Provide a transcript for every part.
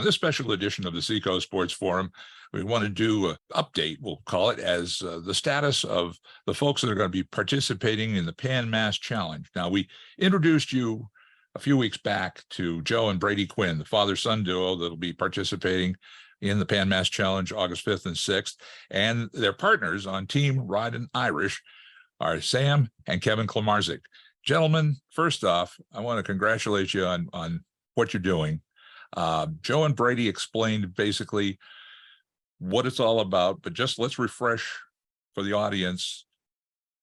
On this special edition of the Seacoast Sports Forum, we want to do an update, we'll call it, as the status of the folks that are going to be participating in the Pan Mass Challenge. Now, we introduced you a few weeks back to Joe and Brady Quinn, the father-son duo that will be participating in the Pan Mass Challenge August 5th and 6th. And their partners on Team Ridin Irish are Sam and Kevin Klemarczyk. Gentlemen, first off, I want to congratulate you on what you're doing. Joe and Brady explained basically what it's all about, but just let's refresh for the audience,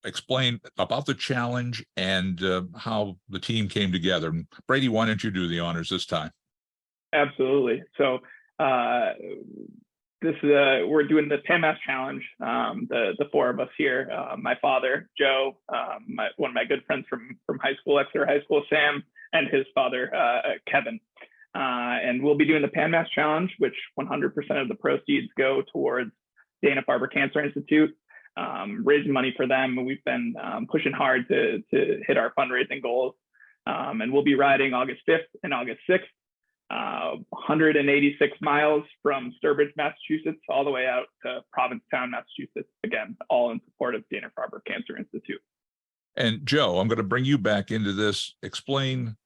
explain about the challenge and how the team came together. Brady, why don't you do the honors this time? Absolutely. So this is we're doing the Pan Mass Challenge. The four of us here: my father, Joe, one of my good friends from high school, Exeter High School, Sam, and his father, Kevin. And we'll be doing the Pan Mass Challenge, which 100% of the proceeds go towards Dana Farber Cancer Institute, raising money for them. We've been pushing hard to hit our fundraising goals. And we'll be riding August 5th and August 6th, 186 miles from Sturbridge, Massachusetts, all the way out to Provincetown, Massachusetts, again, all in support of Dana Farber Cancer Institute. And Joe, I'm going to bring you back into this. Explain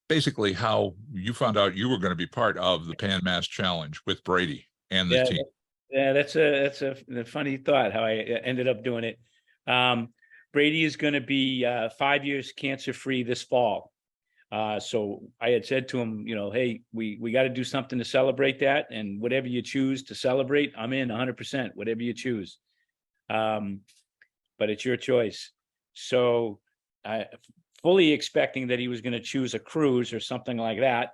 basically how you found out you were going to be part of the Pan Mass Challenge with Brady and the team. Yeah, that's a funny thought how I ended up doing it. Brady is going to be 5 years cancer-free this fall. So I had said to him, hey, we got to do something to celebrate that, and whatever you choose to celebrate, I'm in 100%, whatever you choose. But it's your choice. So I fully expecting that he was going to choose a cruise or something like that.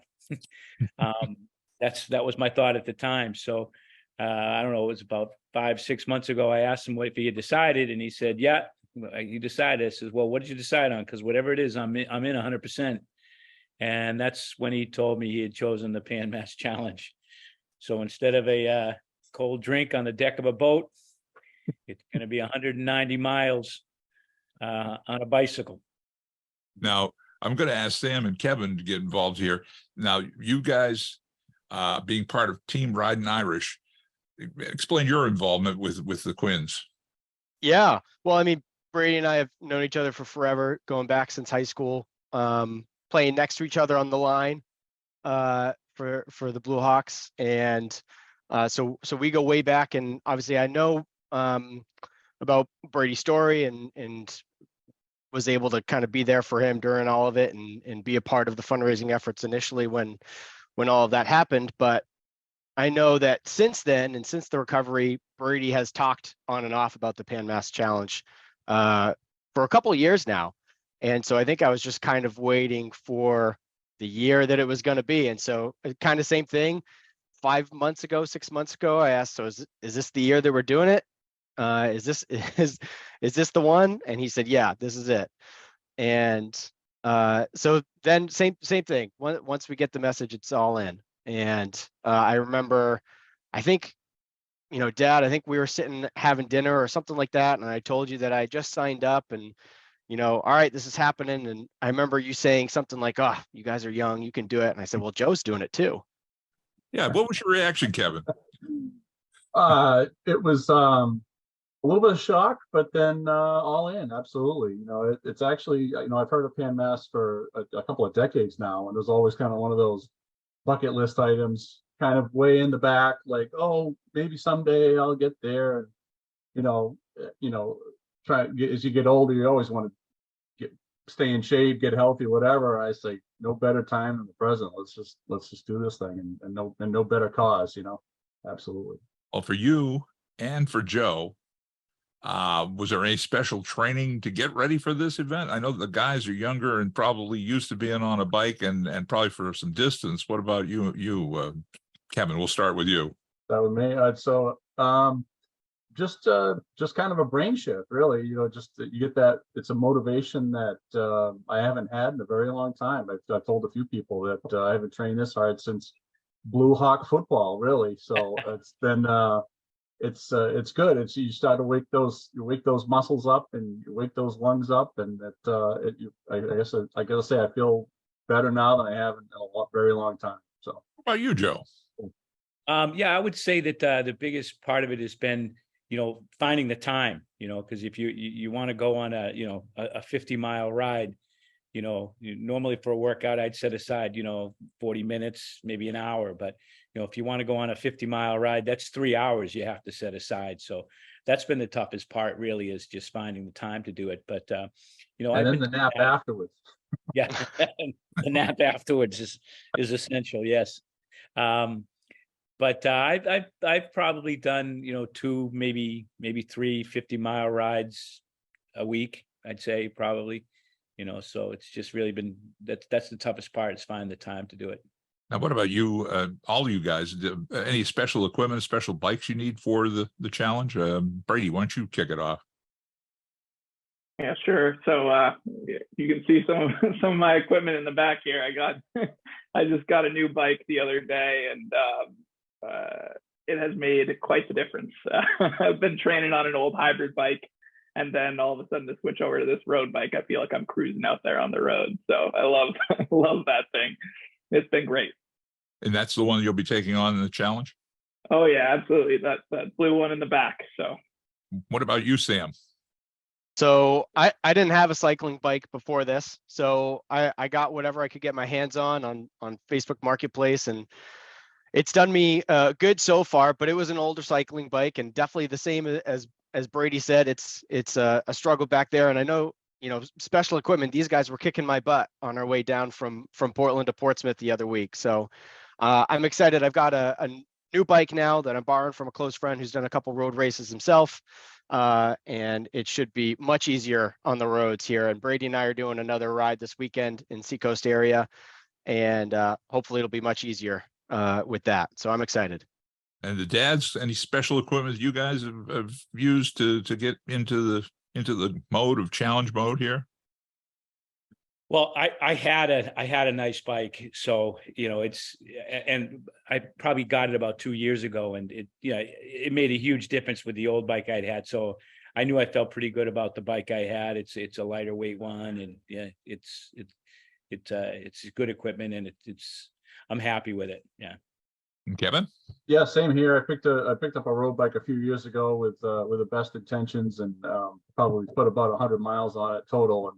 That was my thought at the time. So I don't know, it was about 5-6 months ago. I asked him if he had decided, and he said, yeah, you decided. I said, well, what did you decide on? Because whatever it is, I'm in 100%. And that's when he told me he had chosen the Pan Mass Challenge. So instead of a cold drink on the deck of a boat, it's going to be 190 miles on a bicycle. Now, I'm going to ask Sam and Kevin to get involved here. Now, you guys being part of Team Ridin Irish, explain your involvement with the Quinns. Yeah, well, I mean, Brady and I have known each other for forever, going back since high school, playing next to each other on the line for the Blue Hawks. And so we go way back, and obviously I know about Brady's story and was able to kind of be there for him during all of it and be a part of the fundraising efforts initially when all of that happened. But I know that since then, and since the recovery, Brady has talked on and off about the Pan Mass Challenge for a couple of years now. And so I think I was just kind of waiting for the year that it was going to be. And so kind of same thing, 6 months ago, I asked, so is this the year that we're doing it? Is this the one? And he said, yeah, this is it. And so then same thing. Once we get the message, it's all in. And I remember, I think, Dad, I think we were sitting having dinner or something like that. And I told you that I just signed up and, all right, this is happening. And I remember you saying something like, oh, you guys are young, you can do it. And I said, well, Joe's doing it too. Yeah. What was your reaction, Kevin? It was a little bit of shock, but then all in. Absolutely. It's actually, I've heard of Pan Mass for a couple of decades now, and it was always kind of one of those bucket list items, kind of way in the back, like, oh, maybe someday I'll get there. And as you get older, you always want to stay in shape, get healthy, whatever. I say no better time than the present. Let's just do this thing, and no better cause. Absolutely. Well, for you and for Joe, was there any special training to get ready for this event? I know the guys are younger and probably used to being on a bike and probably for some distance. What about you, Kevin? We'll start with you. That was me. Just kind of a brain shift, really. Just you get that. It's a motivation that I haven't had in a very long time. I've told a few people that I haven't trained this hard since Blue Hawk football, really. So it's been it's good. You start to wake those muscles up and you wake those lungs up, and I gotta say I feel better now than I have in a very long time. So How about you, Joe? Yeah, I would say that the biggest part of it has been, finding the time, because if you want to go on a 50-mile ride, normally for a workout, I'd set aside, 40 minutes, maybe an hour. But, if you want to go on a 50-mile ride, that's 3 hours you have to set aside. So that's been the toughest part, really, is just finding the time to do it. But, And I've then been the doing nap that. afterwards. Yeah. The nap afterwards is essential. Yes. But I've probably done, 2, maybe 3 50-mile rides a week, I'd say, probably, so it's just really been, that's the toughest part, is finding the time to do it. Now, what about you, all of you guys? Any special equipment, special bikes you need for the challenge? Brady, why don't you kick it off? Yeah, sure. So you can see some of my equipment in the back here. I just got a new bike the other day, and it has made quite the difference. I've been training on an old hybrid bike, and then all of a sudden to switch over to this road bike, I feel like I'm cruising out there on the road. So I love that thing. It's been great. And that's the one you'll be taking on in the challenge? Oh yeah, absolutely. That blue one in the back. So What about you, Sam? So I didn't have a cycling bike before this. So I got whatever I could get my hands on Facebook Marketplace, and it's done me good so far, but it was an older cycling bike, and definitely the same as Brady said, it's a struggle back there. And I know, special equipment, these guys were kicking my butt on our way down from Portland to Portsmouth the other week. So I'm excited. I've got a new bike now that I'm borrowing from a close friend who's done a couple road races himself. And it should be much easier on the roads here. And Brady and I are doing another ride this weekend in Seacoast area, and hopefully it'll be much easier with that. So I'm excited. And the dads, any special equipment you guys have used to get into the mode of challenge mode here? Well, I had a nice bike, so and I probably got it about 2 years ago, and it made a huge difference with the old bike I'd had. So I knew I felt pretty good about the bike I had. It's a lighter weight one, and yeah, it's good equipment, and I'm happy with it. Yeah. And Kevin? Yeah, same here. I picked up a road bike a few years ago with the best intentions, and probably put about 100 miles on it total. And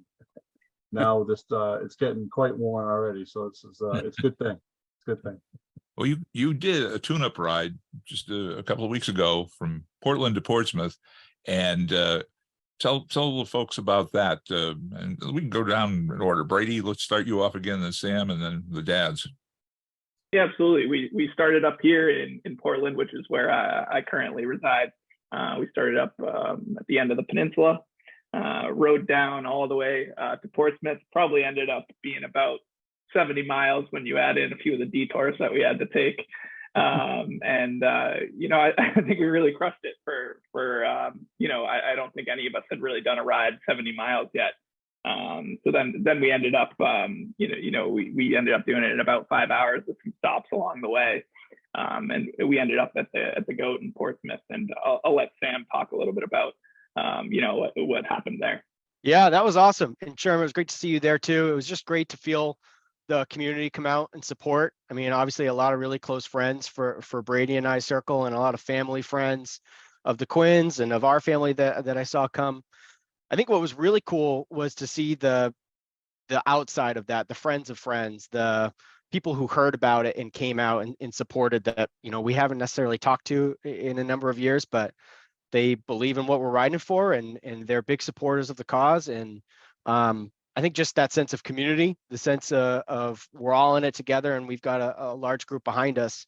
now it's getting quite worn already. So it's a good thing. It's a good thing. Well, you did a tune-up ride just a couple of weeks ago from Portland to Portsmouth, and tell the folks about that. And we can go down in order. Brady, let's start you off again, then Sam, and then the dads. yeah, absolutely. We started up here in Portland, which is where I currently reside. We started up at the end of the peninsula, rode down all the way to Portsmouth. Probably ended up being about 70 miles when you add in a few of the detours that we had to take. I think we really crushed it for I don't think any of us had really done a ride 70 miles yet. So then we ended up, we ended up doing it in about 5 hours with some stops along the way. And we ended up at the Goat in Portsmouth, and I'll let Sam talk a little bit about, what happened there. Yeah, that was awesome. And Sherm, it was great to see you there too. It was just great to feel the community come out and support. I mean, obviously a lot of really close friends for Brady and I's circle, and a lot of family friends of the Quinns and of our family that I saw come. I think what was really cool was to see the outside of that, the friends of friends, the people who heard about it and came out and supported that, we haven't necessarily talked to in a number of years, but they believe in what we're riding for, and they're big supporters of the cause. And I think just that sense of community, the sense of we're all in it together, and we've got a large group behind us.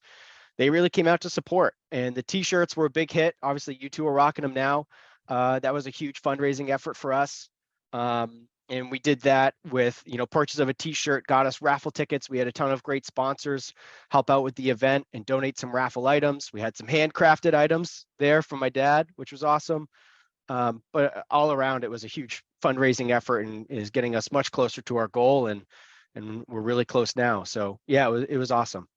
They really came out to support, and the t-shirts were a big hit. Obviously you two are rocking them now. That was a huge fundraising effort for us. And we did that with, purchase of a t-shirt got us raffle tickets. We had a ton of great sponsors help out with the event and donate some raffle items. We had some handcrafted items there from my dad, which was awesome. But all around, it was a huge fundraising effort and is getting us much closer to our goal. And we're really close now. So yeah, it was awesome.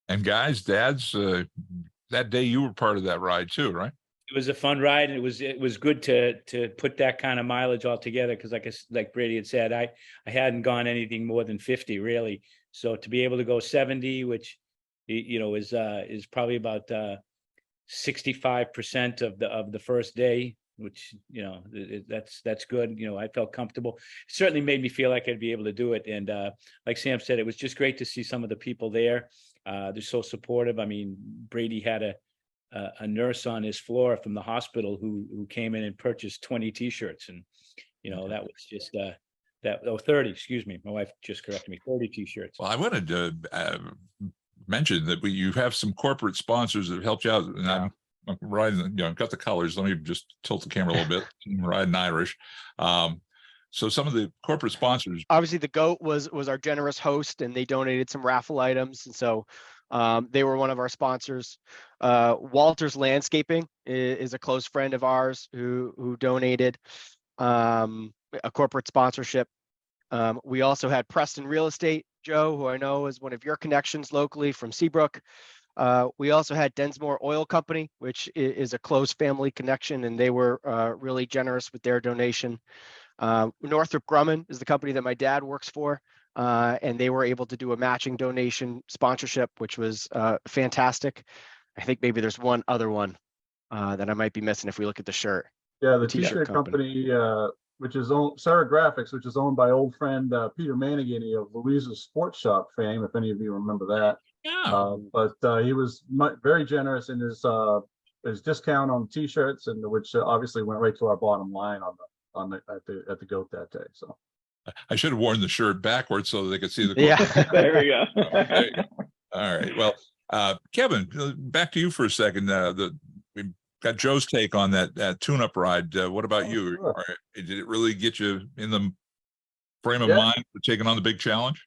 And guys, dads, that day you were part of that ride too, right? It was a fun ride, and it was good to put that kind of mileage all together, because like Brady had said, I hadn't gone anything more than 50 really. So to be able to go 70, which is probably about 65% of the first day, which, that's good. I felt comfortable. It certainly made me feel like I'd be able to do it. And like Sam said, it was just great to see some of the people there. They're so supportive. I mean, Brady had a nurse on his floor from the hospital who came in and purchased 20 t-shirts. And, that was just 30, excuse me. My wife just corrected me, 30 t-shirts. Well, I wanted to mention that you have some corporate sponsors that have helped you out, and I'm riding, got the colors. Let me just tilt the camera a little bit. Team Ridin Irish. So some of the corporate sponsors. Obviously, the GOAT was our generous host, and they donated some raffle items, and so they were one of our sponsors. Walters Landscaping is a close friend of ours who donated a corporate sponsorship. We also had Preston Real Estate, Joe, who I know is one of your connections locally from Seabrook. We also had Densmore Oil Company, which is a close family connection, and they were really generous with their donation. Northrop Grumman is the company that my dad works for, and they were able to do a matching donation sponsorship, which was fantastic. I think maybe there's one other one that I might be missing if we look at the shirt. Yeah, the t-shirt company, which is owned, Sarah Graphics, which is owned by old friend Peter Manigany of Louisa's Sports Shop fame, if any of you remember that. Yeah. But he was very generous in his discount on t-shirts, and which obviously went right to our bottom line at the GOAT that day. So I should have worn the shirt backwards so they could see the. Yeah. There you go. Okay. All right. Well, Kevin, back to you for a second. We got Joe's take on that tune-up ride. What about you? Sure. Did it really get you in the frame of mind for taking on the big challenge?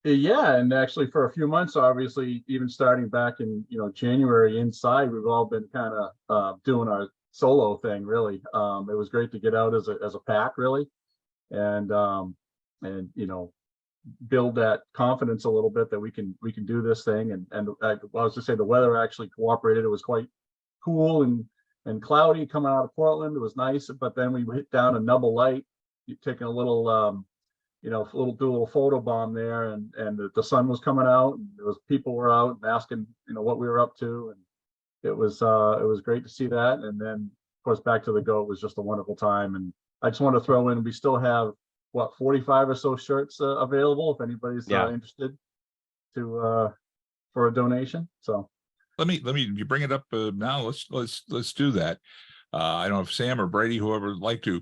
Yeah, and actually for a few months, obviously, even starting back in January inside, we've all been kind of doing our solo thing. Really, it was great to get out as a pack, really, and build that confidence a little bit that we can do this thing. And I was to say the weather actually cooperated. It was quite cool and cloudy coming out of Portland. It was nice, but then we hit down a Nubble Light, taking a little do a little photo bomb there, and the sun was coming out, and people were out and asking what we were up to, and it was great to see that. And then of course back to the GOAT was just a wonderful time. And I just want to throw in, we still have 45 or so shirts available if anybody's interested for a donation. So let me you bring it up now. Let's do that. I don't know if Sam or Brady, whoever would like to,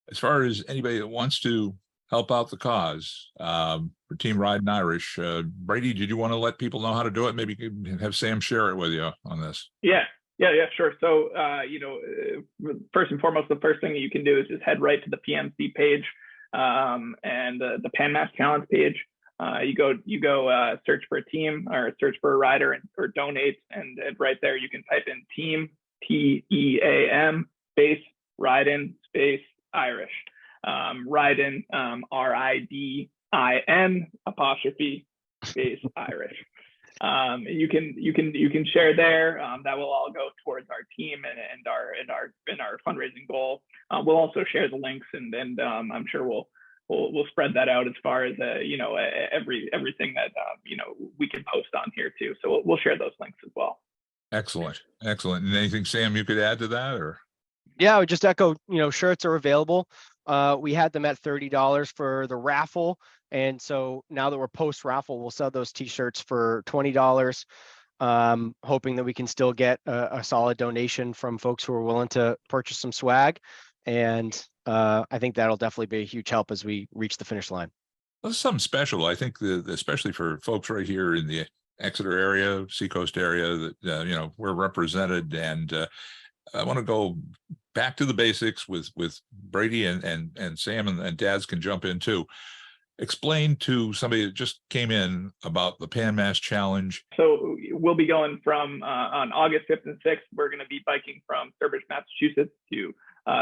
as far as anybody that wants to help out the cause for Team Ridin Irish. Brady, did you want to let people know how to do it? Maybe you could have Sam share it with you on this. Yeah, sure. So, first and foremost, the first thing you can do is just head right to the PMC page and the Pan Mass Challenge page. You go search for a team or search for a rider or donate, and right there you can type in team, TEAM space Ridin space Irish. Ridin, RIDIN apostrophe space Irish. You can share there. That will all go towards our team and our fundraising goal. We'll also share the links, and I'm sure we'll spread that out as far as everything that we can post on here too. So we'll share those links as well. Excellent. And anything, Sam, you could add to that, or? Yeah, I would just echo, shirts are available. We had them at $30 for the raffle. And so now that we're post raffle, we'll sell those t-shirts for $20, hoping that we can still get a solid donation from folks who are willing to purchase some swag. And I think that'll definitely be a huge help as we reach the finish line. Well, it's something special. I think especially for folks right here in the Exeter area, Seacoast area, that, we're represented. And I want to go back to the basics with Brady and Sam, and dads can jump in too. Explain to somebody that just came in about the Pan Mass Challenge. So we'll be going from on August 5th and 6th, we're going to be biking from Sturbridge, Massachusetts to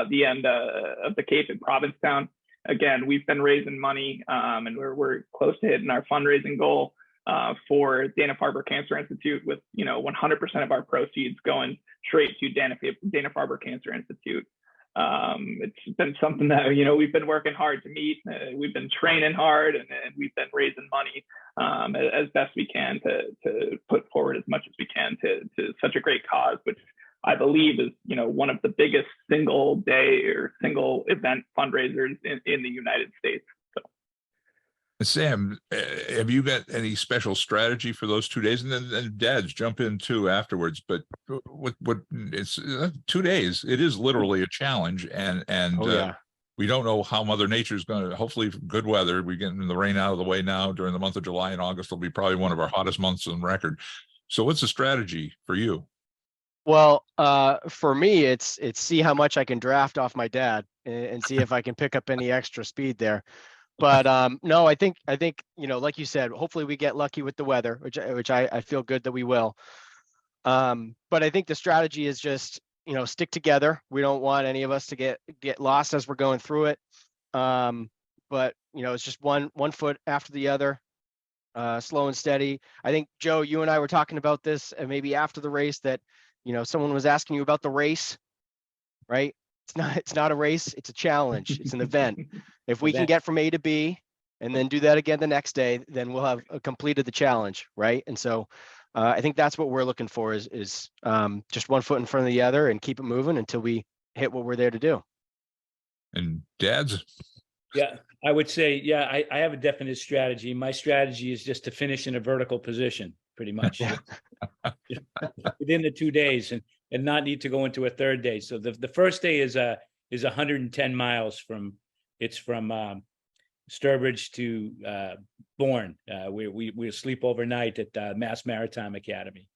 the end of the Cape in Provincetown. Again, we've been raising money and we're close to hitting our fundraising goal for Dana Farber Cancer Institute, with 100% of our proceeds going straight to Dana Farber Cancer Institute. It's been something that, we've been working hard to meet. We've been training hard, and we've been raising money as best we can to put forward as much as we can to such a great cause, which I believe is, one of the biggest single day or single event fundraisers in the United States. Sam, have you got any special strategy for those 2 days? And then dads jump in too afterwards. But what it's 2 days. It is literally a challenge, and Oh, yeah. we don't know how Mother Nature is going to. Hopefully, good weather. We're getting the rain out of the way now. During the month of July and August, will be probably one of our hottest months on record. So, what's the strategy for you? Well, for me, it's see how much I can draft off my dad and see if I can pick up any extra speed there. But no, I think like you said, hopefully we get lucky with the weather, which I feel good that we will. But I think the strategy is just stick together. We don't want any of us to get lost as we're going through it. But it's just one foot after the other, slow and steady. I think Joe, you and I were talking about this, and maybe after the race that someone was asking you about the race, right? It's not a race, it's a challenge. It's an event. If we can get from A to B and then do that again the next day, then we'll have completed the challenge, right? And so I think that's what we're looking for is just one foot in front of the other and keep it moving until we hit what we're there to do. And dads? Yeah, I would say, yeah, I have a definite strategy. My strategy is just to finish in a vertical position, pretty much within the 2 days, and not need to go into a third day. So the first day is 110 miles from Sturbridge to Bourne. We sleep overnight at Mass Maritime Academy,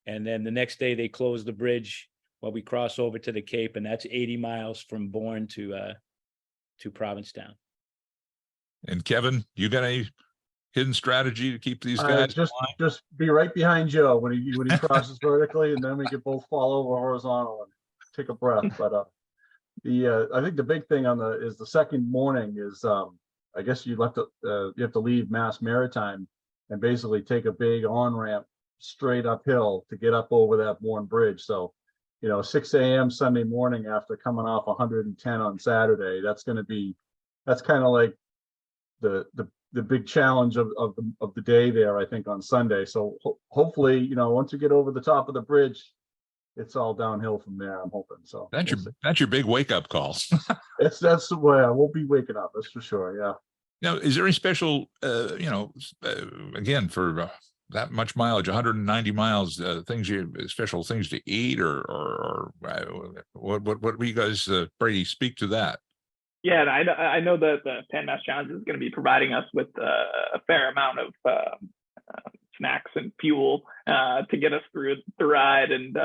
and then the next day they close the bridge while we cross over to the Cape, and that's 80 miles from Bourne to Provincetown. And Kevin, you got any hidden strategy to keep these guys? Just be right behind Joe when he crosses vertically, and then we can both follow horizontal and take a breath. But I think the big thing is the second morning is I guess you have to leave Mass Maritime and basically take a big on ramp straight uphill to get up over that Bourne Bridge. So 6 a.m. Sunday morning after coming off 110 on Saturday, that's kind of like the big challenge of the day there, I think, on Sunday. So hopefully, once you get over the top of the bridge, it's all downhill from there. I'm hoping. So that's your big wake up call. that's the way I won't be waking up. That's for sure. Yeah. Now, is there any special, again, for that much mileage, 190 miles, special things to eat, or what do you guys, Brady, speak to that? Yeah, and I know that the Pan Mass Challenge is going to be providing us with a fair amount of snacks and fuel to get us through the ride, and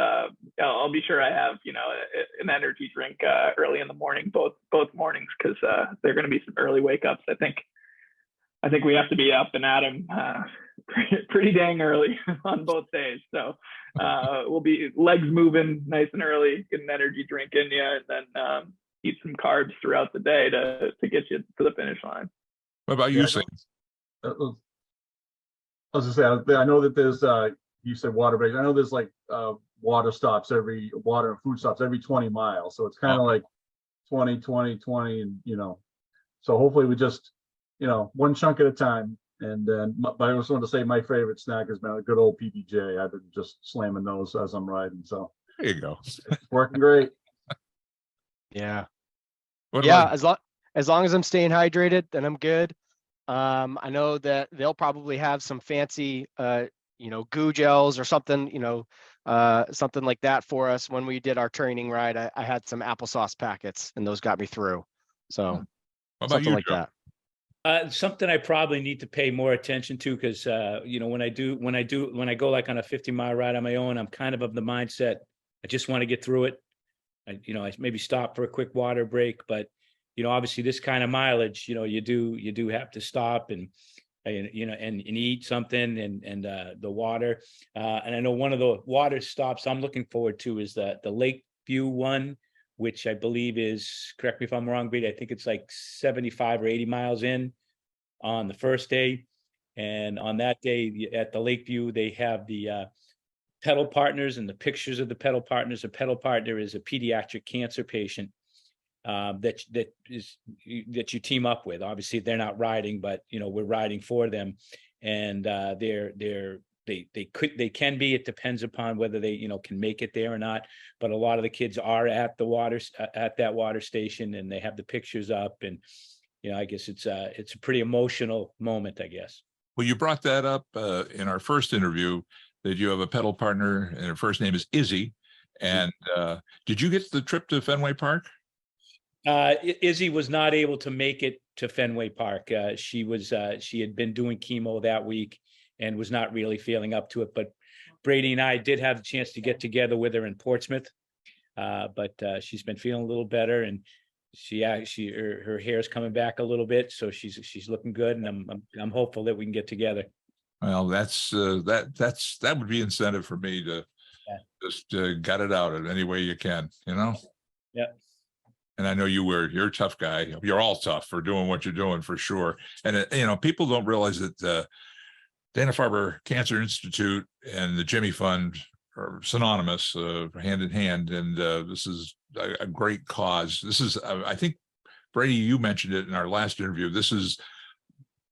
I'll be sure I have an energy drink early in the morning, both mornings, because they're going to be some early wake ups. I think we have to be up and at 'em pretty dang early on both days. So we'll be legs moving nice and early, get an energy drink in you, and then eat some carbs throughout the day to get you to the finish line. What about you, Sam? I was gonna say, I know that there's you said water breaks. I know there's like water and food stops every 20 miles. So it's kind of like 20, 20, 20, and so hopefully we just one chunk at a time. And then, but I just wanted to say my favorite snack has been a good old PBJ. I've been just slamming those as I'm riding. So there you go. It's working great. Yeah. What as long as I'm staying hydrated, then I'm good. I know that they'll probably have some fancy goo gels or something, something like that for us. When we did our training ride, I had some applesauce packets, and those got me through. So about something you, like Joe? that. Something I probably need to pay more attention to, because when I go like on a 50-mile ride on my own, I'm kind of the mindset I just want to get through it. I maybe stop for a quick water break, but obviously this kind of mileage, you do have to stop and eat something, and the water. And I know one of the water stops I'm looking forward to is the Lakeview one, which I believe is, correct me if I'm wrong, Brady, I think it's like 75 or 80 miles in on the first day. And on that day at the Lakeview, they have the pedal partners and the pictures of the pedal partners. A pedal partner is a pediatric cancer patient. that you team up with. Obviously, they're not riding, but we're riding for them, and they can be. It depends upon whether they can make it there or not. But a lot of the kids are at that water station, and they have the pictures up, and I guess it's a pretty emotional moment, I guess. Well, you brought that up in our first interview, that you have a pedal partner and her first name is Izzy. And did you get the trip to Fenway Park? Izzy was not able to make it to Fenway Park. She had been doing chemo that week and was not really feeling up to it. But Brady and I did have the chance to get together with her in Portsmouth. But she's been feeling a little better, and her hair's coming back a little bit, so she's looking good, and I'm hopeful that we can get together. Well, that would be incentive for me to just gut it out in any way you can, Yeah. And I know you're a tough guy. You're all tough for doing what you're doing, for sure. And people don't realize that Dana Farber Cancer Institute and the Jimmy Fund are synonymous, hand in hand. And this is a great cause. This is, I think, Brady, you mentioned it in our last interview. This is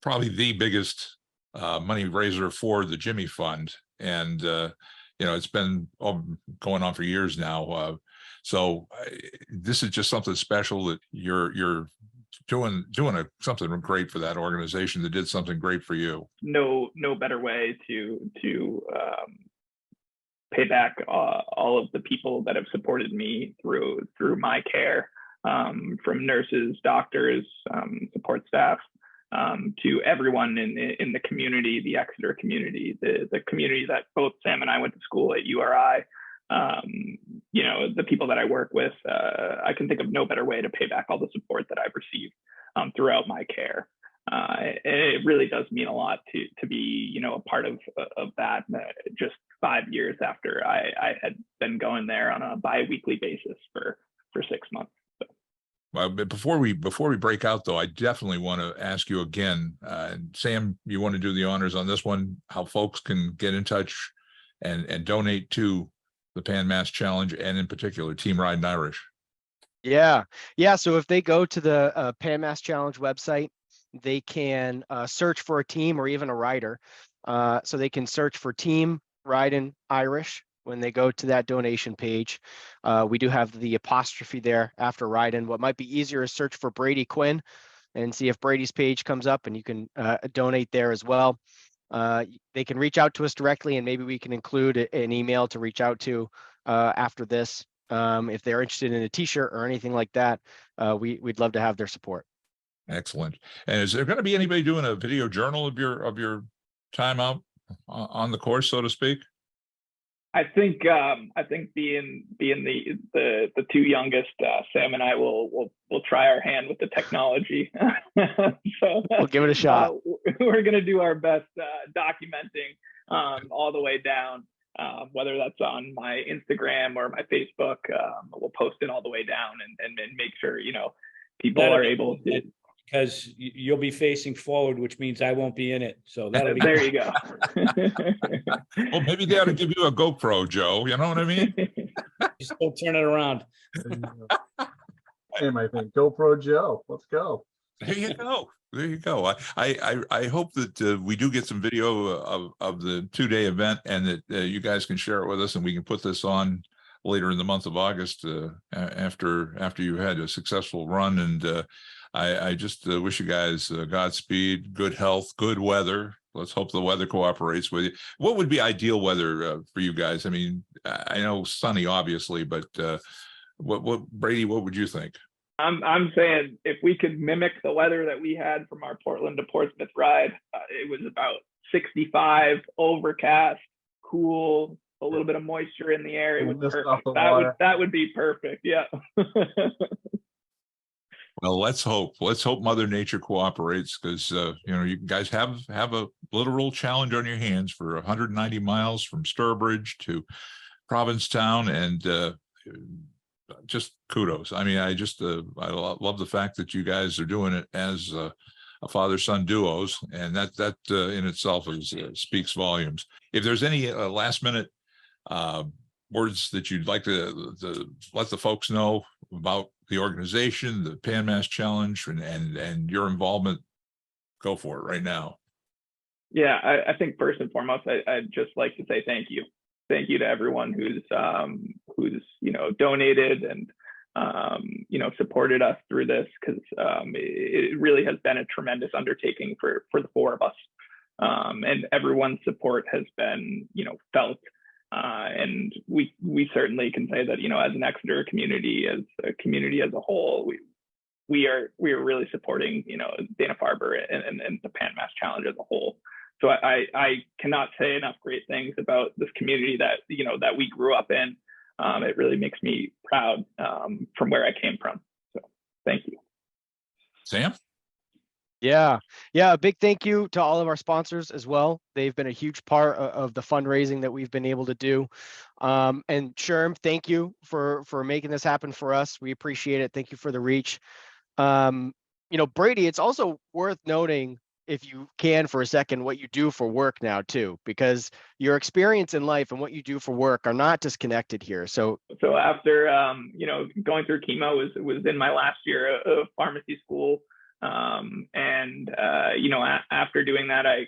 probably the biggest money raiser for the Jimmy Fund. And, it's been going on for years now. So this is just something special that you're doing something great for that organization that did something great for you. No better way to pay back all of the people that have supported me through my care, from nurses, doctors, support staff, to everyone in the community, the Exeter community, the community that both Sam and I went to school at URI. The people that I work with, I can think of no better way to pay back all the support that I've received throughout my care. It really does mean a lot to be, a part of that. Just 5 years after I had been going there on a bi-weekly basis for 6 months. So. Well, but before we break out, though, I definitely want to ask you again, Sam, you want to do the honors on this one, how folks can get in touch and donate to the Pan Mass Challenge, and in particular Team Ridin Irish. Yeah. So if they go to the Pan Mass Challenge website, they can search for a team or even a rider. So they can search for Team Ridin Irish when they go to that donation page. We do have the apostrophe there after Ridin. What might be easier is search for Brady Quinn and see if Brady's page comes up, and you can donate there as well. They can reach out to us directly, and maybe we can include an email to reach out to after this. If they're interested in a t-shirt or anything like that, we'd love to have their support. Excellent. And is there going to be anybody doing a video journal of your time out on the course, so to speak? I think being the two youngest, Sam and I will try our hand with the technology. So we'll give it a shot. We're going to do our best documenting all the way down, whether that's on my Instagram or my Facebook. We'll post it all the way down and make sure people are able to. Because you'll be facing forward, which means I won't be in it. So that'll be there. You go. Well, maybe they ought to give you a GoPro, Joe. You know what I mean? Just go turn it around. Hey, my thing, GoPro Joe. Let's go. There you go. I hope that we do get some video of the 2-day event, and that you guys can share it with us, and we can put this on later in the month of August after you had a successful run. And I just wish you guys Godspeed, good health, good weather. Let's hope the weather cooperates with you. What would be ideal weather for you guys? I mean, I know sunny, obviously, but what Brady, what would you think? I'm saying if we could mimic the weather that we had from our Portland to Portsmouth ride, it was about 65, overcast, cool, a little bit of moisture in the air. It was perfect. That would be perfect. Yeah. Well, let's hope Mother Nature cooperates, because you guys have a literal challenge on your hands for 190 miles from Sturbridge to Provincetown, and just kudos. I mean, I love the fact that you guys are doing it as a father-son duos, and that in itself speaks volumes. If there's any last minute words that you'd like to let the folks know about the organization, the Pan Mass Challenge, and your involvement. Go for it right now. Yeah, I think first and foremost, I'd just like to say thank you. Thank you to everyone who's donated and supported us through this, because it really has been a tremendous undertaking for the four of us, and everyone's support has been felt, and we certainly can say that as an Exeter community, as a community as a whole, we are really supporting Dana Farber and the Pan Mass Challenge as a whole. So I cannot say enough great things about this community that we grew up in. It really makes me proud from where I came from. So thank you. Sam? Yeah. A big thank you to all of our sponsors as well. They've been a huge part of the fundraising that we've been able to do. And Sherm, thank you for making this happen for us. We appreciate it. Thank you for the reach. Brady, it's also worth noting, if you can for a second, what you do for work now too, because your experience in life and what you do for work are not disconnected here. So after going through chemo was in my last year of pharmacy school, after doing that, I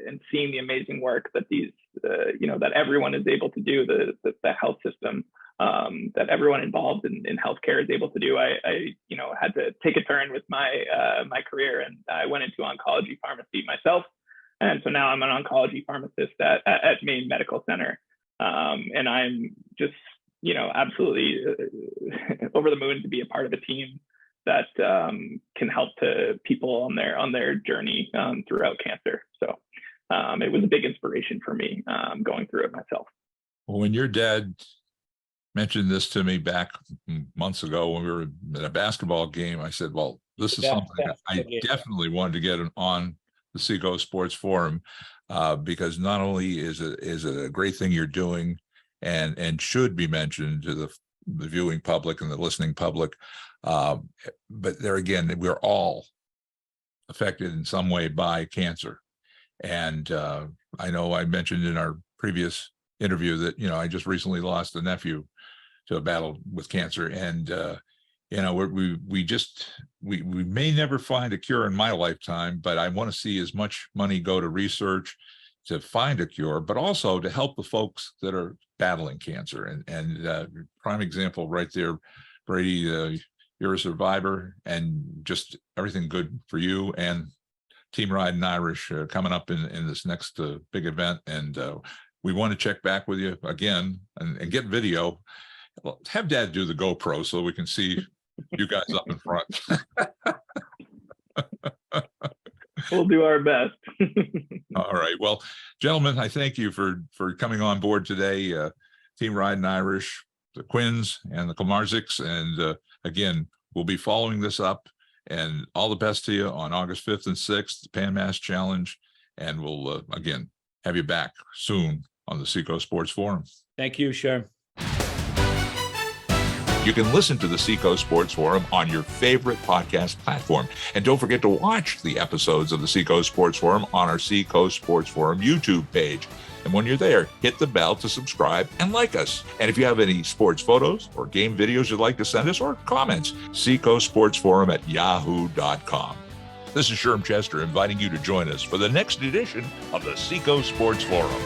and seeing the amazing work that these that everyone is able to do, the health system, that everyone involved in healthcare is able to do. I had to take a turn with my career, and I went into oncology pharmacy myself. And so now I'm an oncology pharmacist at Maine Medical Center. And I'm just, absolutely over the moon to be a part of a team that can help to people on their journey throughout cancer. So it was a big inspiration for me going through it myself. Well, when your dad mentioned this to me back months ago when we were at a basketball game, I said, well, this is something that I definitely wanted to get on the Seacoast Sports Forum, because not only is it a great thing you're doing and should be mentioned to the viewing public and the listening public, but there again, we're all affected in some way by cancer. And I know I mentioned in our previous interview that I just recently lost a nephew to a battle with cancer, and we may never find a cure in my lifetime, but I want to see as much money go to research to find a cure, but also to help the folks that are battling cancer. And prime example right there, Brady, you're a survivor, and just everything good for you and Team Ridin Irish coming up in this next big event. And we want to check back with you again and get video. Well, have Dad do the GoPro so we can see you guys up in front. We'll do our best. All right. Well, gentlemen, I thank you for coming on board today. Team Ridin Irish, the Quinns and the Klemarczyks. And again, we'll be following this up, and all the best to you on August 5th and 6th, the Pan Mass Challenge. And we'll, again, have you back soon on the Seacoast Sports Forum. Thank you, Sherm. You can listen to the Seacoast Sports Forum on your favorite podcast platform. And don't forget to watch the episodes of the Seacoast Sports Forum on our Seacoast Sports Forum YouTube page. And when you're there, hit the bell to subscribe and like us. And if you have any sports photos or game videos you'd like to send us, or comments, seacoastsportsforum@yahoo.com. This is Sherm Chester inviting you to join us for the next edition of the Seacoast Sports Forum.